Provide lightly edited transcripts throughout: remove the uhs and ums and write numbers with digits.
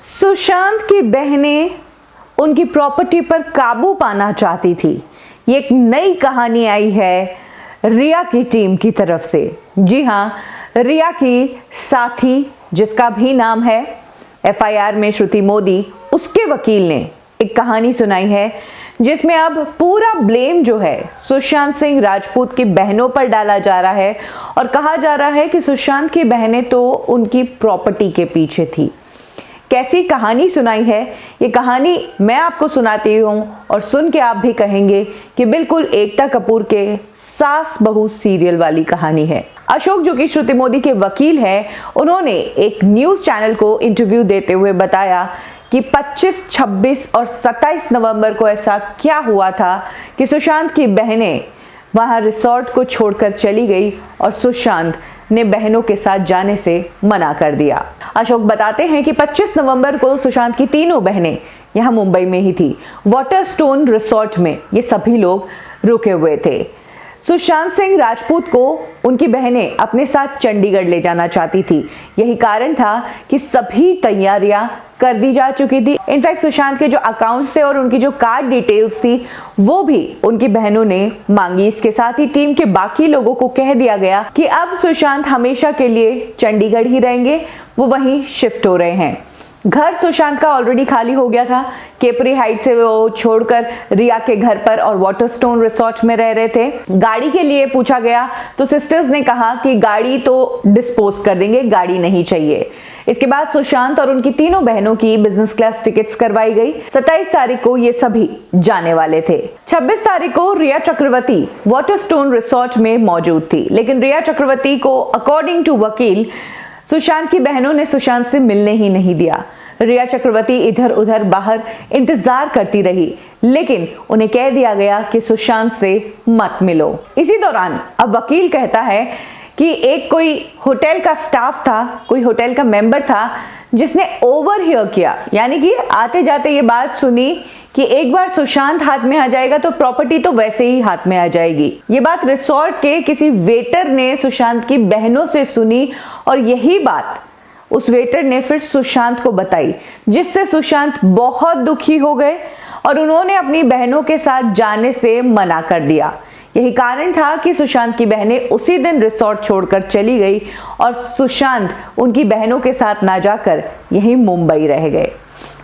सुशांत की बहनें उनकी प्रॉपर्टी पर काबू पाना चाहती थी। ये एक नई कहानी आई है रिया की टीम की तरफ से। जी हाँ, रिया की साथी जिसका भी नाम है एफआईआर में श्रुति मोदी, उसके वकील ने एक कहानी सुनाई है जिसमें अब पूरा ब्लेम जो है सुशांत सिंह राजपूत की बहनों पर डाला जा रहा है और कहा जा रहा है कि सुशांत की बहनें तो उनकी प्रॉपर्टी के पीछे थी। कैसी कहानी सुनाई है, ये कहानी मैं आपको सुनाती हूँ और सुन के आप भी कहेंगे कि बिल्कुल एकता कपूर के सास बहू सीरियल वाली कहानी है। अशोक जो कि श्रुति मोदी के वकील हैं, उन्होंने एक न्यूज चैनल को इंटरव्यू देते हुए बताया कि 25, 26 और 27 नवंबर को ऐसा क्या हुआ था कि सुशांत की बहनें वहां रिसोर्ट को छोड़कर चली गई और सुशांत ने बहनों के साथ जाने से मना कर दिया। अशोक बताते हैं कि 25 नवंबर को सुशांत की तीनों बहनें यहां मुंबई में ही थी। वाटरस्टोन रिसोर्ट में ये सभी लोग रुके हुए थे। सुशांत सिंह राजपूत को उनकी बहनें अपने साथ चंडीगढ़ ले जाना चाहती थी। यही कारण था कि सभी तैयारियां कर दी जा चुकी थी। इनफैक्ट सुशांत के जो अकाउंट्स थे और उनकी जो कार्ड डिटेल्स थी वो भी उनकी बहनों ने मांगी। इसके साथ ही टीम के बाकी लोगों को कह दिया गया कि अब सुशांत हमेशा के लिए चंडीगढ़ ही रहेंगे, वो वहीं शिफ्ट हो रहे हैं। घर सुशांत का ऑलरेडी खाली हो गया था। केपरी हाइट से वो छोड़कर रिया के घर पर और वाटरस्टोन रिसोर्ट में रह रहे थे। गाड़ी के लिए पूछा गया तो सिस्टर्स ने कहा कि गाड़ी तो डिस्पोज कर देंगे, गाड़ी नहीं चाहिए। इसके बाद सुशांत और उनकी तीनों बहनों की बिजनेस क्लास टिकट्स करवाई गई। 27 तारीख को ये सभी जाने वाले थे। 26 तारीख को रिया चक्रवर्ती वाटरस्टोन रिसोर्ट में मौजूद थी, लेकिन रिया चक्रवर्ती को अकॉर्डिंग टू वकील सुशांत की बहनों ने सुशांत से मिलने ही नहीं दिया। रिया चक्रवर्ती इधर उधर बाहर इंतजार करती रही, लेकिन उन्हें कह दिया गया कि सुशांत से मत मिलो। इसी दौरान अब वकील कहता है कि एक कोई होटल का स्टाफ था, कोई होटल का मेंबर था जिसने ओवरहियर किया, यानी कि आते जाते ये बात सुनी कि एक बार सुशांत हाथ में आ जाएगा तो प्रॉपर्टी तो वैसे ही हाथ में आ जाएगी। ये बात रिसोर्ट के किसी वेटर ने सुशांत की बहनों से सुनी और यही बात उस वेटर ने फिर सुशांत को बताई, जिससे सुशांत बहुत दुखी हो गए और उन्होंने अपनी बहनों के साथ जाने से मना कर दिया। यही कारण था कि सुशांत की बहनें उसी दिन रिसोर्ट छोड़कर चली गई और सुशांत उनकी बहनों के साथ ना जाकर यहीं मुंबई रह गए।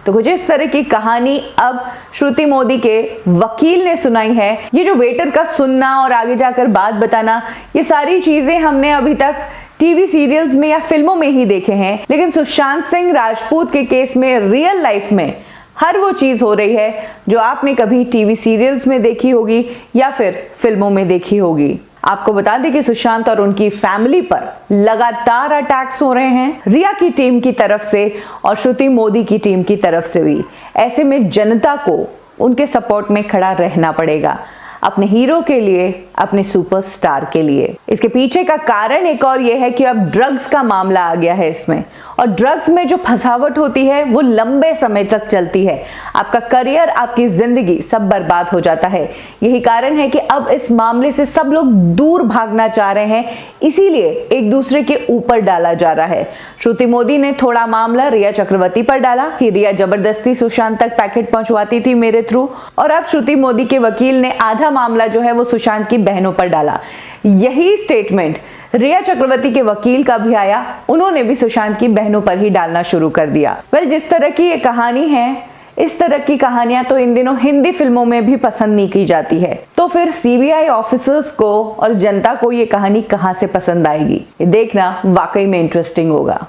तो कुछ इस तरह की कहानी अब श्रुति मोदी के वकील ने सुनाई है। ये जो वेटर का सुनना और आगे जाकर बात बताना, ये सारी चीजें हमने अभी तक टीवी सीरियल्स में या फिल्मों में ही देखे हैं, लेकिन सुशांत सिंह राजपूत के केस में रियल लाइफ में हर वो चीज हो रही है जो आपने कभी टीवी सीरियल्स में देखी होगी या फिर फिल्मों में देखी होगी। आपको बता दें कि सुशांत और उनकी फैमिली पर लगातार अटैक्स हो रहे हैं, रिया की टीम की तरफ से और श्रुति मोदी की टीम की तरफ से भी। ऐसे में जनता को उनके सपोर्ट में खड़ा रहना पड़ेगा, अपने हीरो के लिए, अपने सुपरस्टार के लिए। इसके पीछे का कारण एक और ये है कि अब ड्रग्स का मामला आ गया है इसमें, और ड्रग्स में जो फंसावट होती है वो लंबे समय तक चलती है। आपका करियर, आपकी जिंदगी सब बर्बाद हो जाता है। यही कारण है कि अब इस मामले से सब लोग दूर भागना चाह रहे हैं, इसीलिए एक दूसरे के ऊपर डाला जा रहा है। श्रुति मोदी ने थोड़ा मामला रिया चक्रवर्ती पर डाला कि रिया जबरदस्ती सुशांत तक पैकेट पहुंचवाती थी मेरे थ्रू, और अब श्रुति मोदी के वकील ने आधा मामला जो है वो सुशांत की बहनों पर डाला। यही स्टेटमेंट रिया चक्रवर्ती के वकील का भी आया, उन्होंने भी सुशांत की बहनों पर ही डालना शुरू कर दिया। जिस तरह की ये कहानी है, इस तरह की कहानियां तो इन दिनों हिंदी फिल्मों में भी पसंद नहीं की जाती है। तो फिर सीबीआई ऑफिसर्स को और जनता को ये कहानी कहां से पसंद आएगी, ये देखना वाकई में इंटरेस्टिंग होगा।